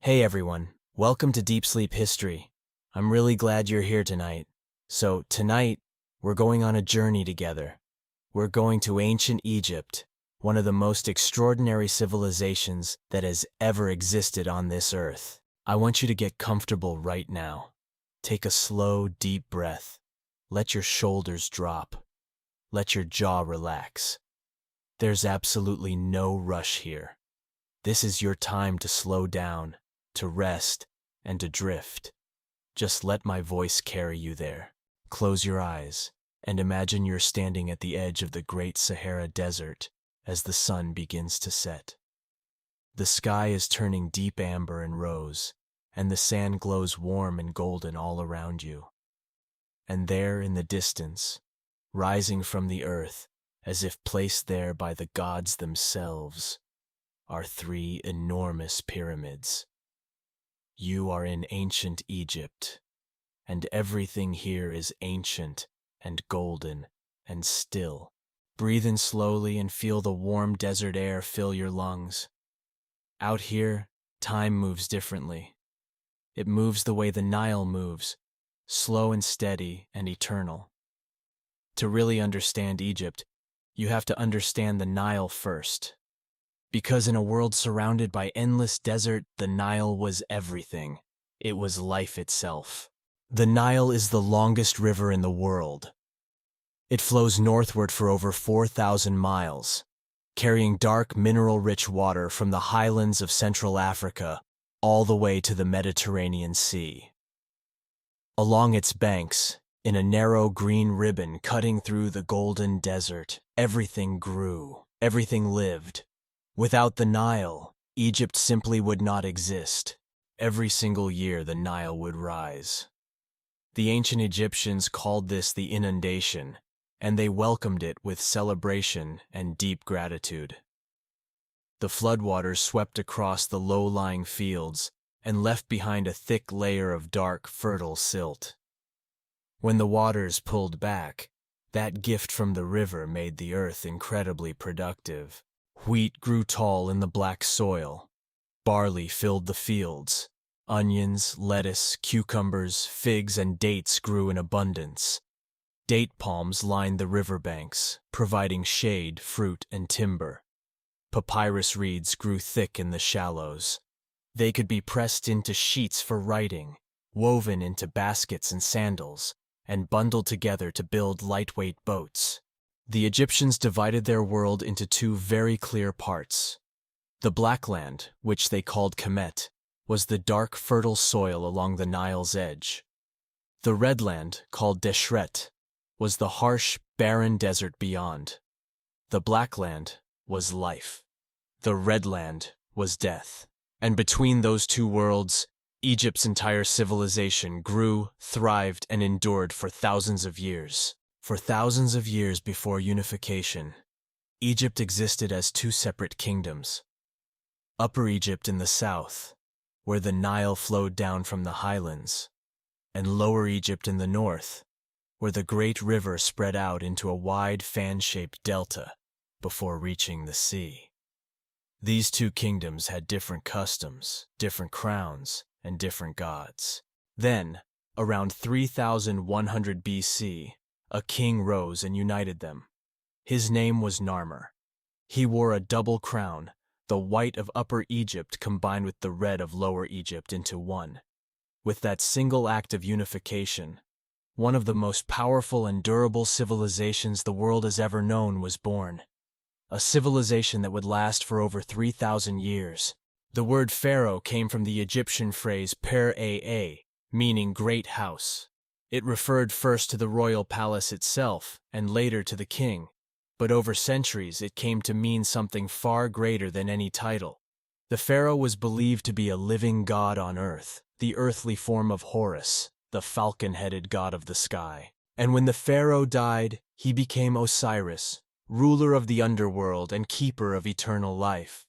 Hey everyone, welcome to Deep Sleep History. I'm really glad you're here tonight. So tonight, we're going on a journey together. We're going to ancient Egypt, one of the most extraordinary civilizations that has ever existed on this earth. I want you to get comfortable right now. Take a slow, deep breath. Let your shoulders drop. Let your jaw relax. There's absolutely no rush here. This is your time to slow down, to rest, and to drift. Just let my voice carry you there. Close your eyes and imagine you're standing at the edge of the Great Sahara Desert as the sun begins to set. The sky is turning deep amber and rose, and the sand glows warm and golden all around you. And there in the distance, rising from the earth, as if placed there by the gods themselves, are three enormous pyramids. You are in ancient Egypt, and everything here is ancient and golden and still. Breathe in slowly and feel the warm desert air fill your lungs. Out here, time moves differently. It moves the way the Nile moves, slow and steady and eternal. To really understand Egypt, you have to understand the Nile first. Because in a world surrounded by endless desert, the Nile was everything. It was life itself. The Nile is the longest river in the world. It flows northward for over 4,000 miles, carrying dark, mineral-rich water from the highlands of Central Africa all the way to the Mediterranean Sea. Along its banks, in a narrow green ribbon cutting through the golden desert, everything grew, everything lived. Without the Nile, Egypt simply would not exist. Every single year the Nile would rise. The ancient Egyptians called this the inundation, and they welcomed it with celebration and deep gratitude. The floodwaters swept across the low-lying fields and left behind a thick layer of dark, fertile silt. When the waters pulled back, that gift from the river made the earth incredibly productive. Wheat grew tall in the black soil. Barley filled the fields. Onions, lettuce, cucumbers, figs, and dates grew in abundance. Date palms lined the riverbanks, providing shade, fruit, and timber. Papyrus reeds grew thick in the shallows. They could be pressed into sheets for writing, woven into baskets and sandals, and bundled together to build lightweight boats. The Egyptians divided their world into two very clear parts. The Black Land, which they called Kemet, was the dark, fertile soil along the Nile's edge. The Red Land, called Deshret, was the harsh, barren desert beyond. The Black Land was life. The Red Land was death. And between those two worlds, Egypt's entire civilization grew, thrived, and endured for thousands of years. For thousands of years before unification, Egypt existed as two separate kingdoms. Upper Egypt in the south, where the Nile flowed down from the highlands, and Lower Egypt in the north, where the great river spread out into a wide fan-shaped delta before reaching the sea. These two kingdoms had different customs, different crowns, and different gods. Then, around 3100 BC, a king rose and united them. His name was Narmer. He wore a double crown, the white of Upper Egypt combined with the red of Lower Egypt into one. With that single act of unification, one of the most powerful and durable civilizations the world has ever known was born. A civilization that would last for over 3,000 years. The word pharaoh came from the Egyptian phrase per-a-a, meaning great house. It referred first to the royal palace itself, and later to the king, but over centuries it came to mean something far greater than any title. The pharaoh was believed to be a living god on earth, the earthly form of Horus, the falcon-headed god of the sky. And when the pharaoh died, he became Osiris, ruler of the underworld and keeper of eternal life.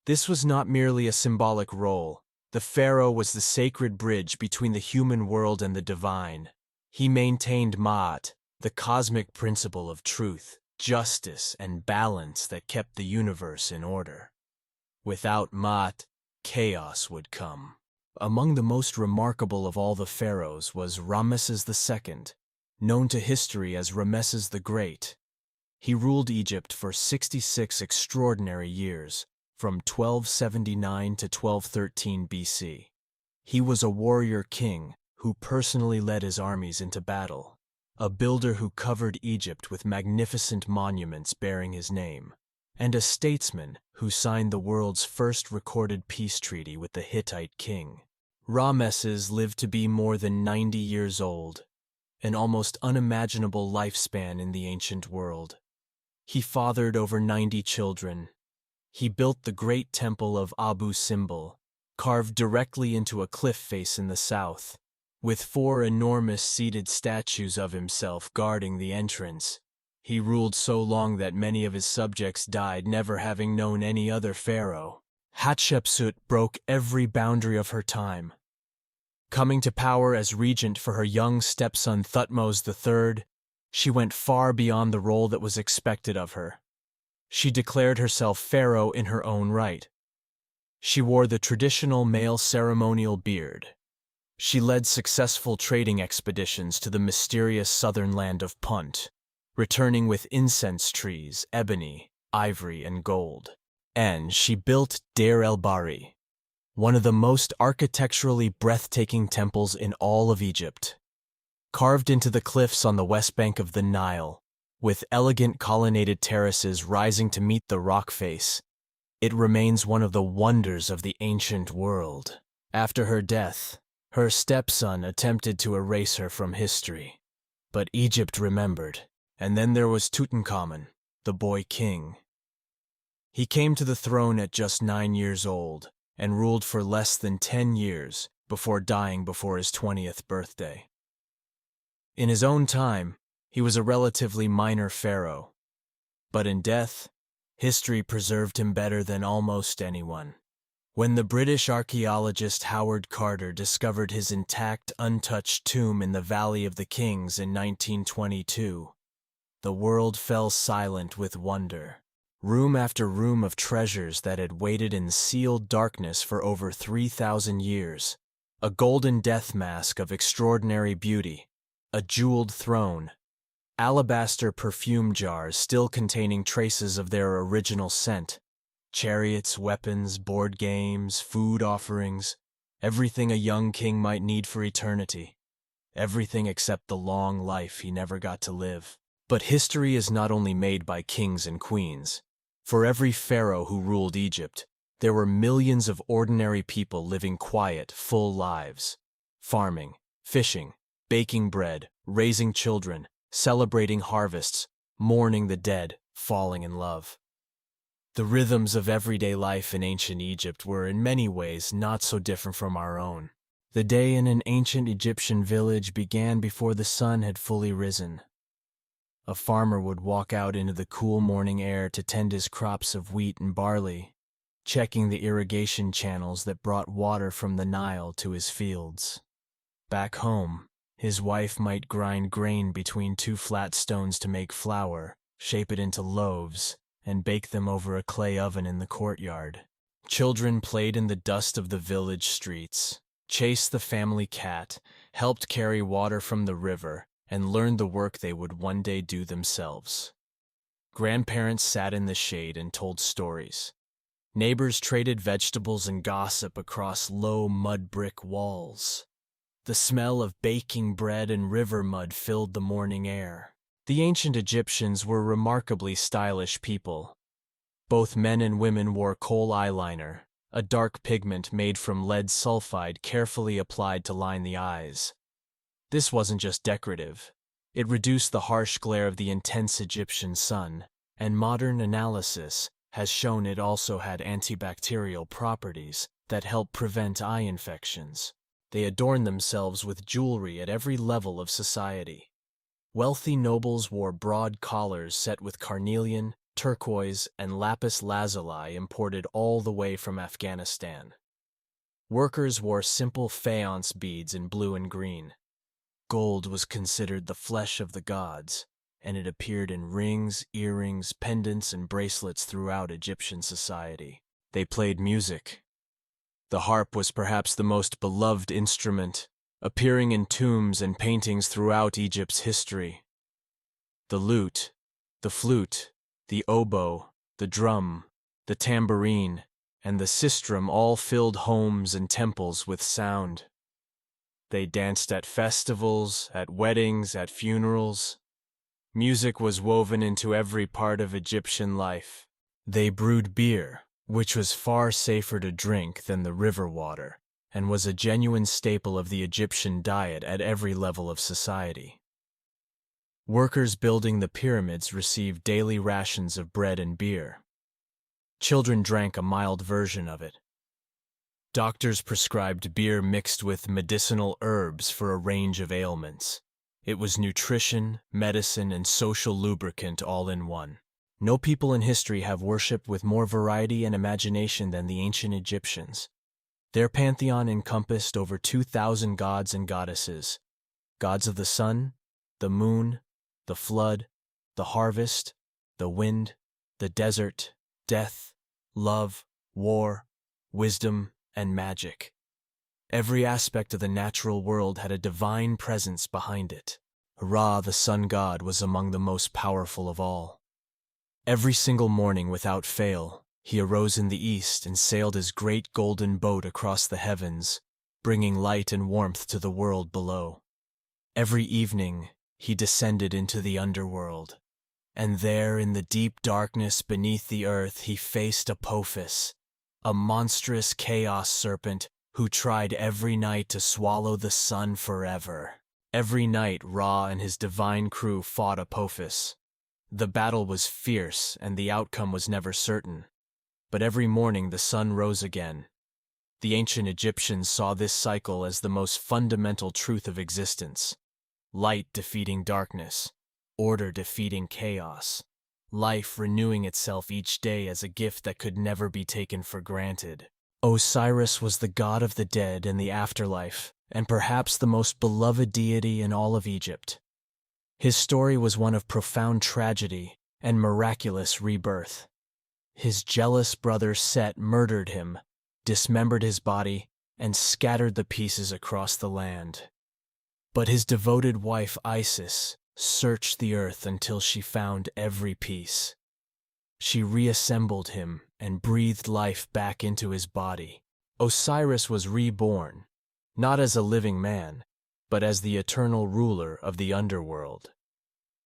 This was not merely a symbolic role. The pharaoh was the sacred bridge between the human world and the divine. He maintained Ma'at, the cosmic principle of truth, justice, and balance that kept the universe in order. Without Ma'at, chaos would come. Among the most remarkable of all the pharaohs was Ramesses II, known to history as Ramesses the Great. He ruled Egypt for 66 extraordinary years, from 1279 to 1213 BC. He was a warrior king who personally led his armies into battle, a builder who covered Egypt with magnificent monuments bearing his name, and a statesman who signed the world's first recorded peace treaty with the Hittite king. Ramesses lived to be more than 90 years old, an almost unimaginable lifespan in the ancient world. He fathered over 90 children. He built the great temple of Abu Simbel, carved directly into a cliff face in the south, with 4 enormous seated statues of himself guarding the entrance. He ruled so long that many of his subjects died, never having known any other pharaoh. Hatshepsut broke every boundary of her time. Coming to power as regent for her young stepson Thutmose III, she went far beyond the role that was expected of her. She declared herself pharaoh in her own right. She wore the traditional male ceremonial beard. She led successful trading expeditions to the mysterious southern land of Punt, returning with incense trees, ebony, ivory, and gold. And she built Deir el-Bahri, one of the most architecturally breathtaking temples in all of Egypt. Carved into the cliffs on the west bank of the Nile, with elegant colonnaded terraces rising to meet the rock face, it remains one of the wonders of the ancient world. After her death, her stepson attempted to erase her from history, but Egypt remembered. And then there was Tutankhamun, the boy king. He came to the throne at just 9 years old and ruled for less than 10 years before dying before his 20th birthday. In his own time, he was a relatively minor pharaoh, but in death, history preserved him better than almost anyone. When the British archaeologist Howard Carter discovered his intact, untouched tomb in the Valley of the Kings in 1922, the world fell silent with wonder. Room after room of treasures that had waited in sealed darkness for over 3,000 years. A golden death mask of extraordinary beauty, a jeweled throne, alabaster perfume jars still containing traces of their original scent, chariots, weapons, board games, food offerings, everything a young king might need for eternity. Everything except the long life he never got to live. But history is not only made by kings and queens. For every pharaoh who ruled Egypt, there were millions of ordinary people living quiet, full lives, farming, fishing, baking bread, raising children, celebrating harvests, mourning the dead, falling in love. The rhythms of everyday life in ancient Egypt were in many ways not so different from our own. The day in an ancient Egyptian village began before the sun had fully risen. A farmer would walk out into the cool morning air to tend his crops of wheat and barley, checking the irrigation channels that brought water from the Nile to his fields. Back home, his wife might grind grain between 2 flat stones to make flour, shape it into loaves, and bake them over a clay oven in the courtyard. Children played in the dust of the village streets, chased the family cat, helped carry water from the river, and learned the work they would one day do themselves. Grandparents sat in the shade and told stories. Neighbors traded vegetables and gossip across low mud brick walls. The smell of baking bread and river mud filled the morning air. The ancient Egyptians were remarkably stylish people. Both men and women wore kohl eyeliner, a dark pigment made from lead sulfide carefully applied to line the eyes. This wasn't just decorative. It reduced the harsh glare of the intense Egyptian sun, and modern analysis has shown it also had antibacterial properties that help prevent eye infections. They adorned themselves with jewelry at every level of society. Wealthy nobles wore broad collars set with carnelian, turquoise, and lapis lazuli imported all the way from Afghanistan. Workers wore simple faience beads in blue and green. Gold was considered the flesh of the gods, and it appeared in rings, earrings, pendants, and bracelets throughout Egyptian society. They played music. The harp was perhaps the most beloved instrument, appearing in tombs and paintings throughout Egypt's history. The lute, the flute, the oboe, the drum, the tambourine, and the sistrum all filled homes and temples with sound. They danced at festivals, at weddings, at funerals. Music was woven into every part of Egyptian life. They brewed beer, which was far safer to drink than the river water, and was a genuine staple of the Egyptian diet at every level of society. Workers building the pyramids received daily rations of bread and beer. Children drank a mild version of it. Doctors prescribed beer mixed with medicinal herbs for a range of ailments. It was nutrition, medicine, and social lubricant all in one. No people in history have worshipped with more variety and imagination than the ancient Egyptians. Their pantheon encompassed over 2,000 gods and goddesses, gods of the sun, the moon, the flood, the harvest, the wind, the desert, death, love, war, wisdom, and magic. Every aspect of the natural world had a divine presence behind it. Ra, the sun god, was among the most powerful of all. Every single morning without fail, he arose in the east and sailed his great golden boat across the heavens, bringing light and warmth to the world below. Every evening, he descended into the underworld, and there in the deep darkness beneath the earth he faced Apophis, a monstrous chaos serpent who tried every night to swallow the sun forever. Every night Ra and his divine crew fought Apophis. The battle was fierce and the outcome was never certain, but every morning the sun rose again. The ancient Egyptians saw this cycle as the most fundamental truth of existence. Light defeating darkness, order defeating chaos, life renewing itself each day as a gift that could never be taken for granted. Osiris was the god of the dead and the afterlife, and perhaps the most beloved deity in all of Egypt. His story was one of profound tragedy and miraculous rebirth. His jealous brother Set murdered him, dismembered his body, and scattered the pieces across the land. But his devoted wife Isis searched the earth until she found every piece. She reassembled him and breathed life back into his body. Osiris was reborn, not as a living man, but as the eternal ruler of the underworld.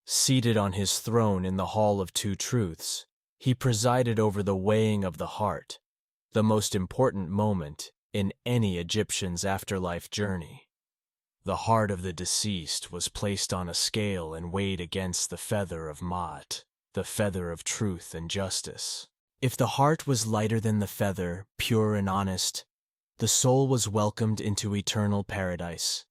Seated on his throne in the Hall of Two Truths, he presided over the weighing of the heart, the most important moment in any Egyptian's afterlife journey. The heart of the deceased was placed on a scale and weighed against the feather of Maat, the feather of truth and justice. If the heart was lighter than the feather, pure and honest, the soul was welcomed into eternal paradise.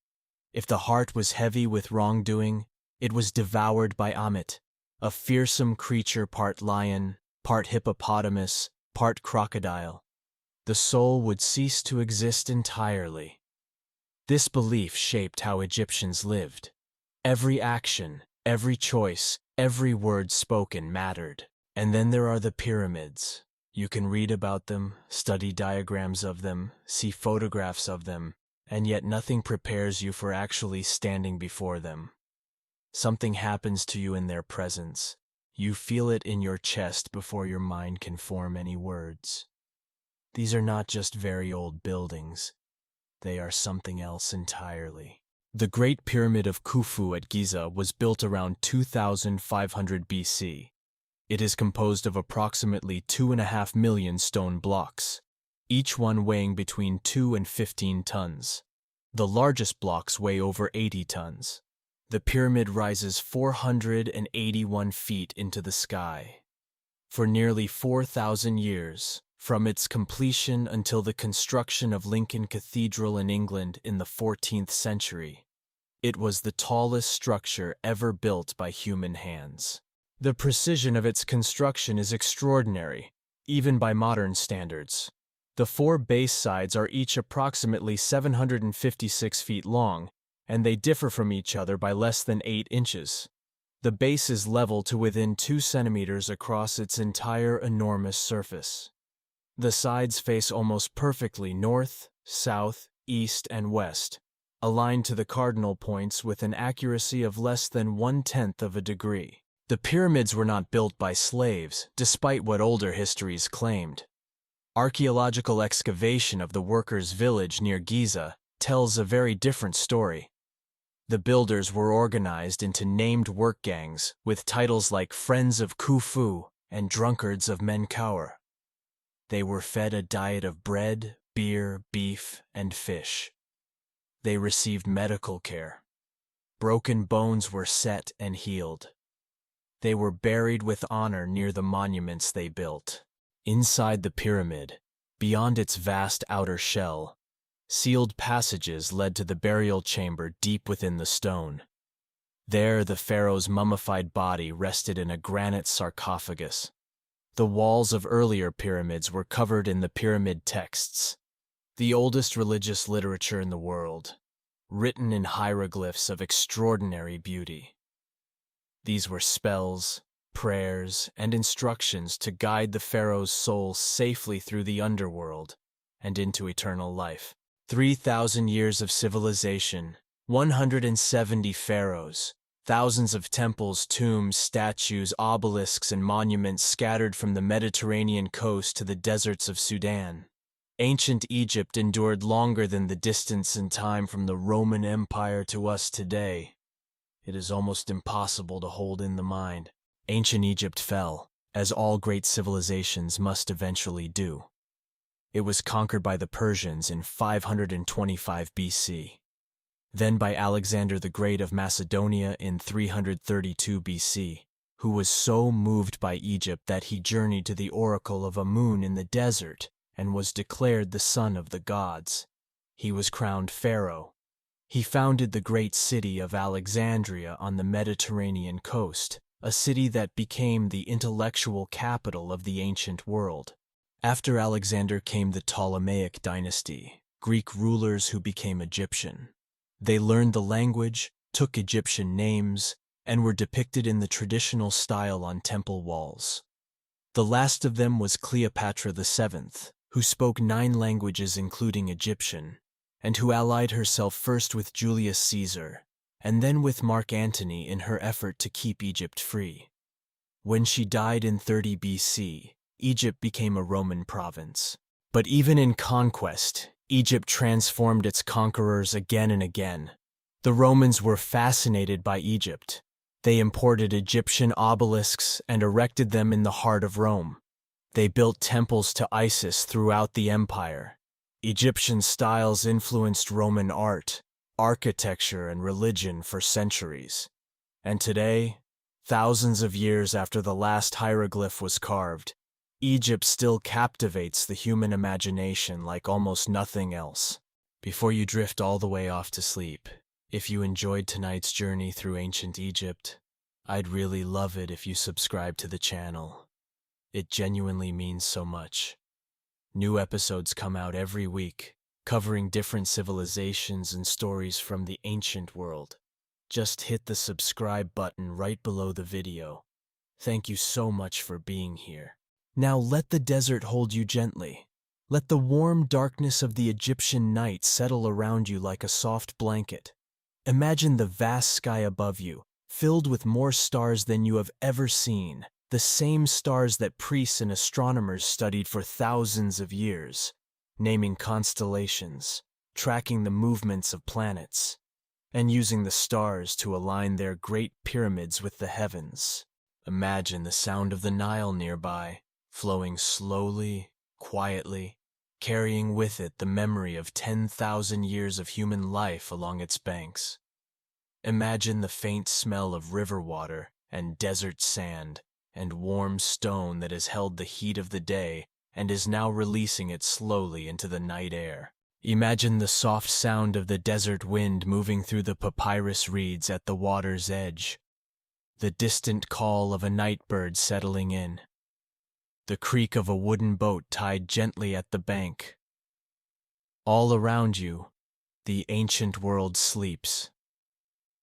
If the heart was heavy with wrongdoing, it was devoured by Ammit, a fearsome creature part lion, part hippopotamus, part crocodile. The soul would cease to exist entirely. This belief shaped how Egyptians lived. Every action, every choice, every word spoken mattered. And then there are the pyramids. You can read about them, study diagrams of them, see photographs of them, and yet nothing prepares you for actually standing before them. Something happens to you in their presence. You feel it in your chest before your mind can form any words. These are not just very old buildings. They are something else entirely. The Great Pyramid of Khufu at Giza was built around 2500 BC. It is composed of approximately 2.5 million stone blocks, each one weighing between 2 and 15 tons. The largest blocks weigh over 80 tons. The pyramid rises 481 feet into the sky. For nearly 4,000 years, from its completion until the construction of Lincoln Cathedral in England in the 14th century, it was the tallest structure ever built by human hands. The precision of its construction is extraordinary, even by modern standards. The 4 base sides are each approximately 756 feet long, and they differ from each other by less than 8 inches. The base is level to within 2 centimeters across its entire enormous surface. The sides face almost perfectly north, south, east, and west, aligned to the cardinal points with an accuracy of less than 1/10 of a degree. The pyramids were not built by slaves, despite what older histories claimed. Archaeological excavation of the workers' village near Giza tells a very different story. The builders were organized into named work gangs with titles like Friends of Khufu and Drunkards of Menkaure. They were fed a diet of bread, beer, beef, and fish. They received medical care. Broken bones were set and healed. They were buried with honor near the monuments they built. Inside the pyramid, beyond its vast outer shell, sealed passages led to the burial chamber deep within the stone. There, the pharaoh's mummified body rested in a granite sarcophagus. The walls of earlier pyramids were covered in the pyramid texts, the oldest religious literature in the world, written in hieroglyphs of extraordinary beauty. These were spells, prayers, and instructions to guide the pharaoh's soul safely through the underworld and into eternal life. 3,000 years of civilization, 170 pharaohs, thousands of temples, tombs, statues, obelisks, and monuments scattered from the Mediterranean coast to the deserts of Sudan. Ancient Egypt endured longer than the distance in time from the Roman Empire to us today. It is almost impossible to hold in the mind. Ancient Egypt fell, as all great civilizations must eventually do. It was conquered by the Persians in 525 BC, then by Alexander the Great of Macedonia in 332 BC, who was so moved by Egypt that he journeyed to the oracle of Amun in the desert and was declared the son of the gods. He was crowned pharaoh. He founded the great city of Alexandria on the Mediterranean coast, a city that became the intellectual capital of the ancient world. After Alexander came the Ptolemaic dynasty, Greek rulers who became Egyptian. They learned the language, took Egyptian names, and were depicted in the traditional style on temple walls. The last of them was Cleopatra VII, who spoke 9 languages including Egyptian, and who allied herself first with Julius Caesar, and then with Mark Antony in her effort to keep Egypt free. When she died in 30 BC, Egypt became a Roman province. But even in conquest, Egypt transformed its conquerors again and again. The Romans were fascinated by Egypt. They imported Egyptian obelisks and erected them in the heart of Rome. They built temples to Isis throughout the empire. Egyptian styles influenced Roman art, architecture, and religion for centuries. And today, thousands of years after the last hieroglyph was carved, Egypt still captivates the human imagination like almost nothing else. Before you drift all the way off to sleep, if you enjoyed tonight's journey through ancient Egypt, I'd really love it if you subscribe to the channel. It genuinely means so much. New episodes come out every week, covering different civilizations and stories from the ancient world. Just hit the subscribe button right below the video. Thank you so much for being here. Now let the desert hold you gently. Let the warm darkness of the Egyptian night settle around you like a soft blanket. Imagine the vast sky above you, filled with more stars than you have ever seen, the same stars that priests and astronomers studied for thousands of years, naming constellations, tracking the movements of planets, and using the stars to align their great pyramids with the heavens. Imagine the sound of the Nile nearby, flowing slowly, quietly, carrying with it the memory of 10,000 years of human life along its banks. Imagine the faint smell of river water and desert sand and warm stone that has held the heat of the day and is now releasing it slowly into the night air. Imagine the soft sound of the desert wind moving through the papyrus reeds at the water's edge, the distant call of a night bird settling in, the creak of a wooden boat tied gently at the bank. All around you, the ancient world sleeps.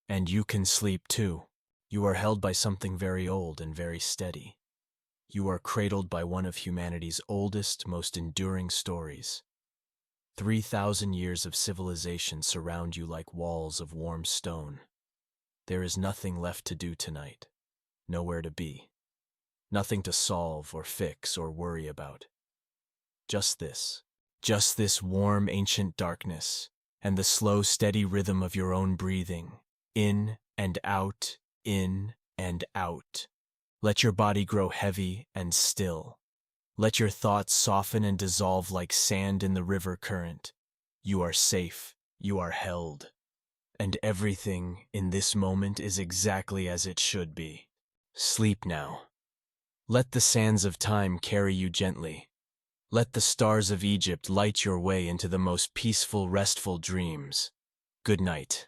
And you can sleep too. You are held by something very old and very steady. You are cradled by one of humanity's oldest, most enduring stories. 3,000 years of civilization surround you like walls of warm stone. There is nothing left to do tonight, nowhere to be, nothing to solve or fix or worry about. Just this warm ancient darkness, and the slow steady rhythm of your own breathing, in and out, in and out. Let your body grow heavy and still. Let your thoughts soften and dissolve like sand in the river current. You are safe, you are held. And everything in this moment is exactly as it should be. Sleep now. Let the sands of time carry you gently. Let the stars of Egypt light your way into the most peaceful, restful dreams. Good night.